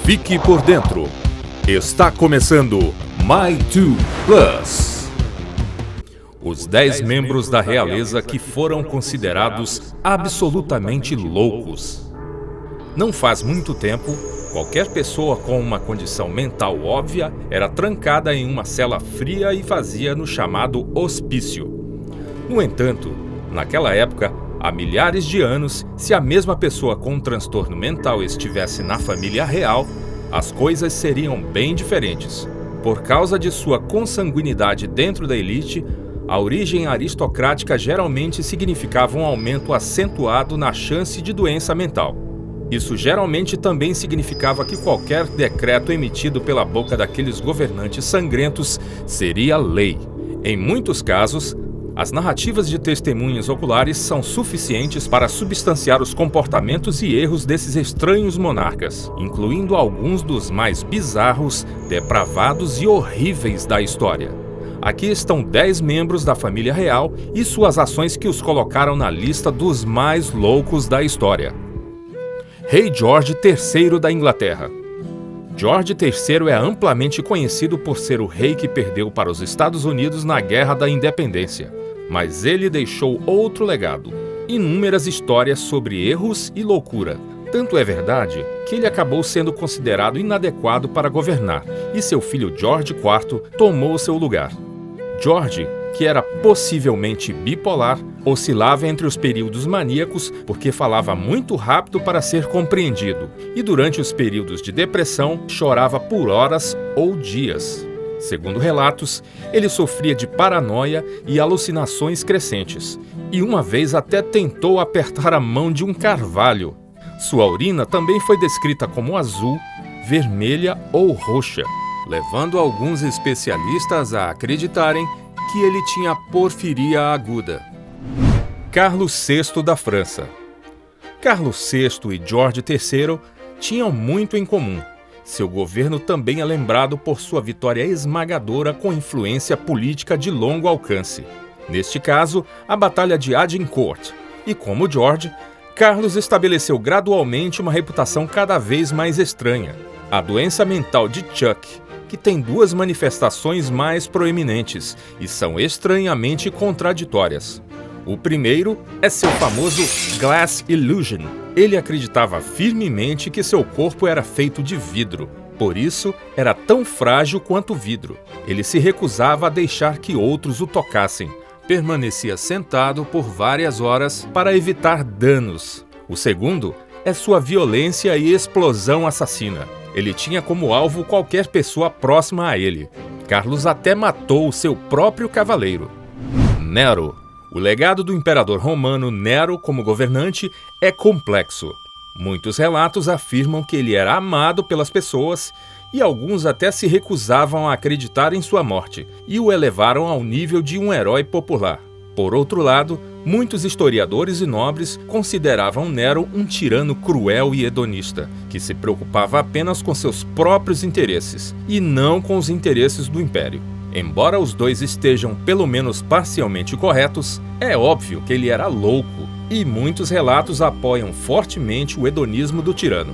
Fique por dentro. Está começando My Two Plus. Os 10 membros da realeza que foram considerados absolutamente loucos. Não faz muito tempo, qualquer pessoa com uma condição mental óbvia era trancada em uma cela fria e vazia no chamado hospício. No entanto, naquela época, há milhares de anos, se a mesma pessoa com um transtorno mental estivesse na família real, as coisas seriam bem diferentes. Por causa de sua consanguinidade dentro da elite, a origem aristocrática geralmente significava um aumento acentuado na chance de doença mental. Isso geralmente também significava que qualquer decreto emitido pela boca daqueles governantes sangrentos seria lei. Em muitos casos, as narrativas de testemunhas oculares são suficientes para substanciar os comportamentos e erros desses estranhos monarcas, incluindo alguns dos mais bizarros, depravados e horríveis da história. Aqui estão 10 membros da família real e suas ações que os colocaram na lista dos mais loucos da história. Rei George III da Inglaterra. George III é amplamente conhecido por ser o rei que perdeu para os Estados Unidos na Guerra da Independência. Mas ele deixou outro legado: inúmeras histórias sobre erros e loucura. Tanto é verdade que ele acabou sendo considerado inadequado para governar, e seu filho George IV tomou seu lugar. George, que era possivelmente bipolar, oscilava entre os períodos maníacos porque falava muito rápido para ser compreendido, e durante os períodos de depressão chorava por horas ou dias. Segundo relatos, ele sofria de paranoia e alucinações crescentes, e uma vez até tentou apertar a mão de um carvalho. Sua urina também foi descrita como azul, vermelha ou roxa, levando alguns especialistas a acreditarem que ele tinha porfiria aguda. Carlos VI da França. Carlos VI e George III tinham muito em comum. Seu governo também é lembrado por sua vitória esmagadora com influência política de longo alcance. Neste caso, a Batalha de Agincourt. E como George, Carlos estabeleceu gradualmente uma reputação cada vez mais estranha: a doença mental de Chuck, que tem duas manifestações mais proeminentes e são estranhamente contraditórias. O primeiro é seu famoso Glass Illusion. Ele acreditava firmemente que seu corpo era feito de vidro, por isso era tão frágil quanto vidro. Ele se recusava a deixar que outros o tocassem. Permanecia sentado por várias horas para evitar danos. O segundo é sua violência e explosão assassina. Ele tinha como alvo qualquer pessoa próxima a ele. Carlos até matou o seu próprio cavaleiro. Nero. O legado do imperador romano Nero como governante é complexo. Muitos relatos afirmam que ele era amado pelas pessoas e alguns até se recusavam a acreditar em sua morte e o elevaram ao nível de um herói popular. Por outro lado, muitos historiadores e nobres consideravam Nero um tirano cruel e hedonista, que se preocupava apenas com seus próprios interesses e não com os interesses do império. Embora os dois estejam pelo menos parcialmente corretos, é óbvio que ele era louco, e muitos relatos apoiam fortemente o hedonismo do tirano.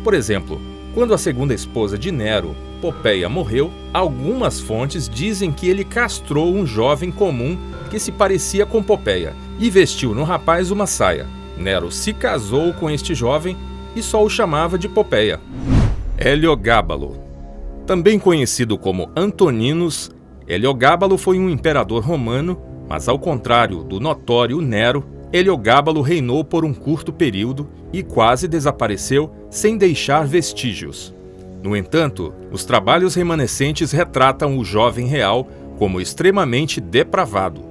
Por exemplo, quando a segunda esposa de Nero, Popeia, morreu, algumas fontes dizem que ele castrou um jovem comum que se parecia com Popeia e vestiu no rapaz uma saia. Nero se casou com este jovem e só o chamava de Popeia. Heliogábalo. Também conhecido como Antoninus, Heliogábalo foi um imperador romano, mas ao contrário do notório Nero, Heliogábalo reinou por um curto período e quase desapareceu sem deixar vestígios. No entanto, os trabalhos remanescentes retratam o jovem real como extremamente depravado.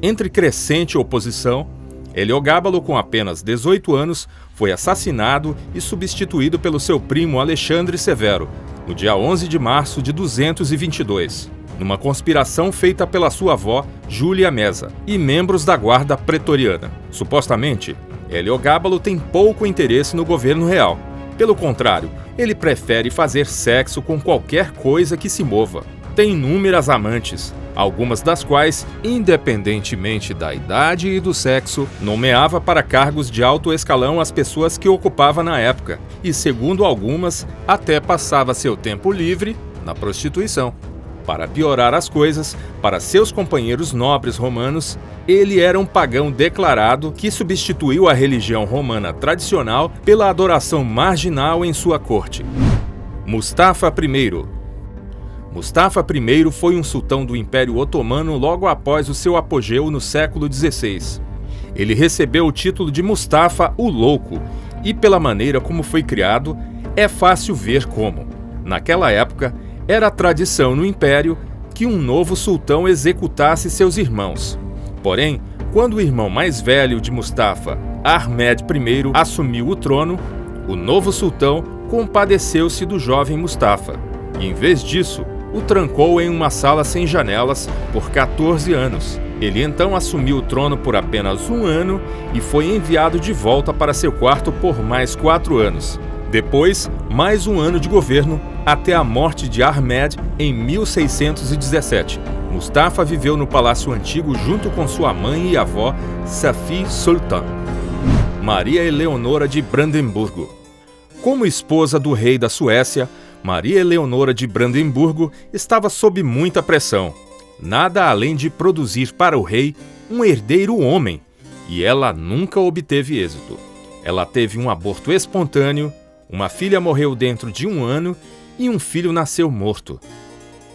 Entre crescente oposição, Heliogábalo, com apenas 18 anos, foi assassinado e substituído pelo seu primo Alexandre Severo, no dia 11 de março de 222, numa conspiração feita pela sua avó, Júlia Mesa, e membros da guarda pretoriana. Supostamente, Heliogábalo tem pouco interesse no governo real. Pelo contrário, ele prefere fazer sexo com qualquer coisa que se mova. tem inúmeras amantes, algumas das quais, independentemente da idade e do sexo, nomeava para cargos de alto escalão as pessoas que ocupava na época, e segundo algumas, até passava seu tempo livre na prostituição. Para piorar as coisas, para seus companheiros nobres romanos, ele era um pagão declarado que substituiu a religião romana tradicional pela adoração marginal em sua corte. Mustafa I. Mustafa I foi um sultão do Império Otomano logo após o seu apogeu no século XVI. Ele recebeu o título de Mustafa o Louco, e pela maneira como foi criado, é fácil ver como, naquela época, era tradição no Império que um novo sultão executasse seus irmãos. Porém, quando o irmão mais velho de Mustafa, Ahmed I, assumiu o trono, o novo sultão compadeceu-se do jovem Mustafa e, em vez disso, o trancou em uma sala sem janelas por 14 anos. Ele então assumiu o trono por apenas um ano e foi enviado de volta para seu quarto por mais 4 anos. Depois, mais um ano de governo, até a morte de Ahmed em 1617. Mustafa viveu no Palácio Antigo junto com sua mãe e avó, Safi Sultan. Maria Eleonora de Brandemburgo. Como esposa do rei da Suécia, Maria Eleonora de Brandemburgo estava sob muita pressão. Nada além de produzir para o rei um herdeiro homem, e ela nunca obteve êxito. Ela teve um aborto espontâneo, uma filha morreu dentro de um ano e um filho nasceu morto.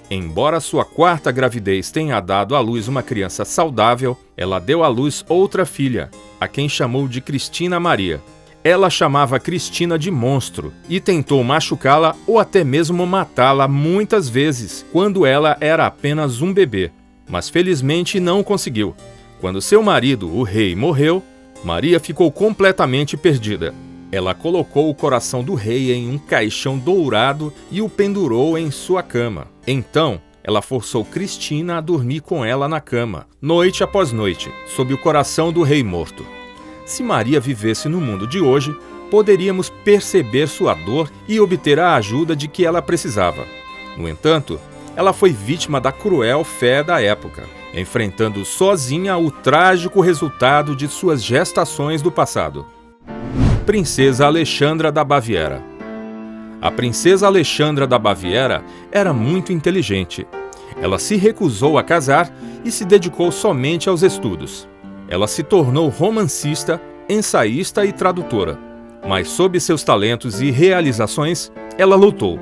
Embora sua 4ª gravidez tenha dado à luz uma criança saudável, ela deu à luz outra filha, a quem chamou de Cristina Maria. Ela chamava Cristina de monstro e tentou machucá-la ou até mesmo matá-la muitas vezes, quando ela era apenas um bebê. Mas felizmente não conseguiu. Quando seu marido, o rei, morreu, Maria ficou completamente perdida. Ela colocou o coração do rei em um caixão dourado e o pendurou em sua cama. Então, ela forçou Cristina a dormir com ela na cama, noite após noite, sob o coração do rei morto. Se Maria vivesse no mundo de hoje, poderíamos perceber sua dor e obter a ajuda de que ela precisava. No entanto, ela foi vítima da cruel fé da época, enfrentando sozinha o trágico resultado de suas gestações do passado. Princesa Alexandra da Baviera. A princesa Alexandra da Baviera era muito inteligente. Ela se recusou a casar e se dedicou somente aos estudos. Ela se tornou romancista, ensaísta e tradutora. Mas sob seus talentos e realizações, ela lutou.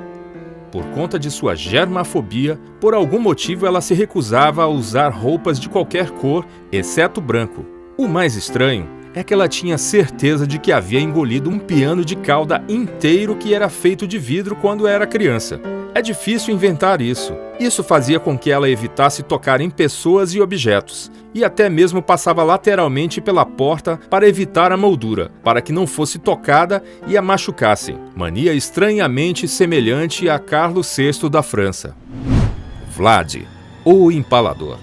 Por conta de sua germafobia, por algum motivo ela se recusava a usar roupas de qualquer cor, exceto branco. O mais estranho é que ela tinha certeza de que havia engolido um piano de cauda inteiro que era feito de vidro quando era criança. É difícil inventar isso. Isso fazia com que ela evitasse tocar em pessoas e objetos, e até mesmo passava lateralmente pela porta para evitar a moldura, para que não fosse tocada e a machucassem. Mania estranhamente semelhante a Carlos VI da França. Vlad, o Empalador.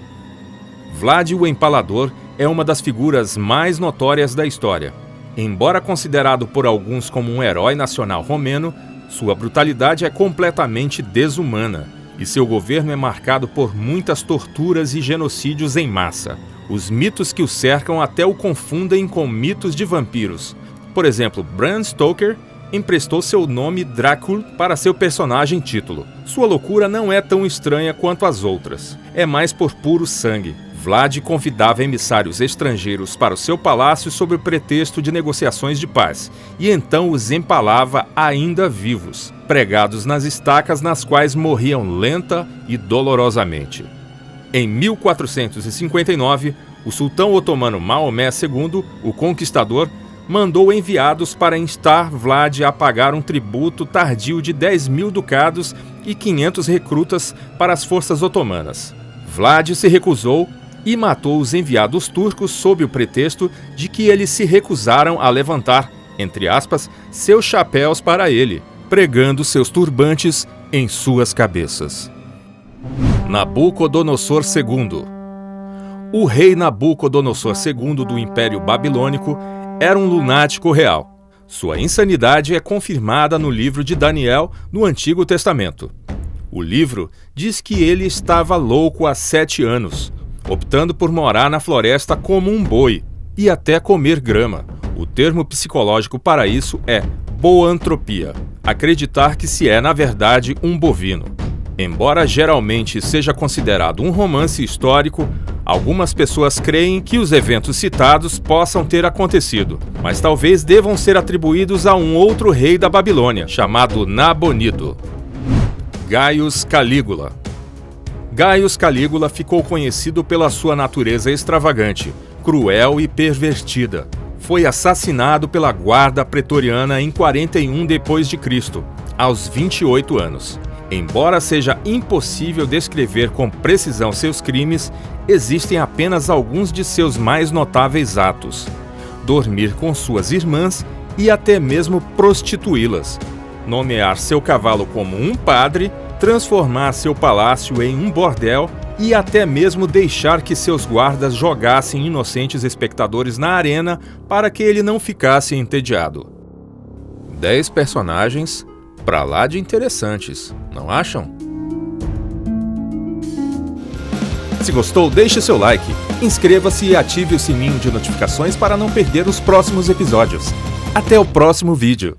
Vlad o Empalador é uma das figuras mais notórias da história. Embora considerado por alguns como um herói nacional romeno, sua brutalidade é completamente desumana, e seu governo é marcado por muitas torturas e genocídios em massa. Os mitos que o cercam até o confundem com mitos de vampiros. Por exemplo, Bram Stoker emprestou seu nome Drácula para seu personagem título. Sua loucura não é tão estranha quanto as outras. É mais por puro sangue. Vlad convidava emissários estrangeiros para o seu palácio sob o pretexto de negociações de paz, e então os empalava ainda vivos, pregados nas estacas nas quais morriam lenta e dolorosamente. Em 1459, o sultão otomano Maomé II, o Conquistador, mandou enviados para instar Vlad a pagar um tributo tardio de 10.000 ducados e 500 recrutas para as forças otomanas. Vlad se recusou e matou os enviados turcos sob o pretexto de que eles se recusaram a levantar, entre aspas, seus chapéus para ele, pregando seus turbantes em suas cabeças. Nabucodonosor II. O rei Nabucodonosor II do Império Babilônico era um lunático real. Sua insanidade é confirmada no livro de Daniel, no Antigo Testamento. O livro diz que ele estava louco há 7 anos, optando por morar na floresta como um boi e até comer grama. O termo psicológico para isso é boantropia, acreditar que se é, na verdade, um bovino. Embora geralmente seja considerado um romance histórico, algumas pessoas creem que os eventos citados possam ter acontecido, mas talvez devam ser atribuídos a um outro rei da Babilônia, chamado Nabonido. Gaius Calígula. Gaius Calígula ficou conhecido pela sua natureza extravagante, cruel e pervertida. Foi assassinado pela guarda pretoriana em 41 d.C., aos 28 anos. Embora seja impossível descrever com precisão seus crimes, existem apenas alguns de seus mais notáveis atos: dormir com suas irmãs e até mesmo prostituí-las, nomear seu cavalo como um padre, transformar seu palácio em um bordel e até mesmo deixar que seus guardas jogassem inocentes espectadores na arena para que ele não ficasse entediado. 10 personagens pra lá de interessantes, não acham? Se gostou, deixe seu like, inscreva-se e ative o sininho de notificações para não perder os próximos episódios. Até o próximo vídeo!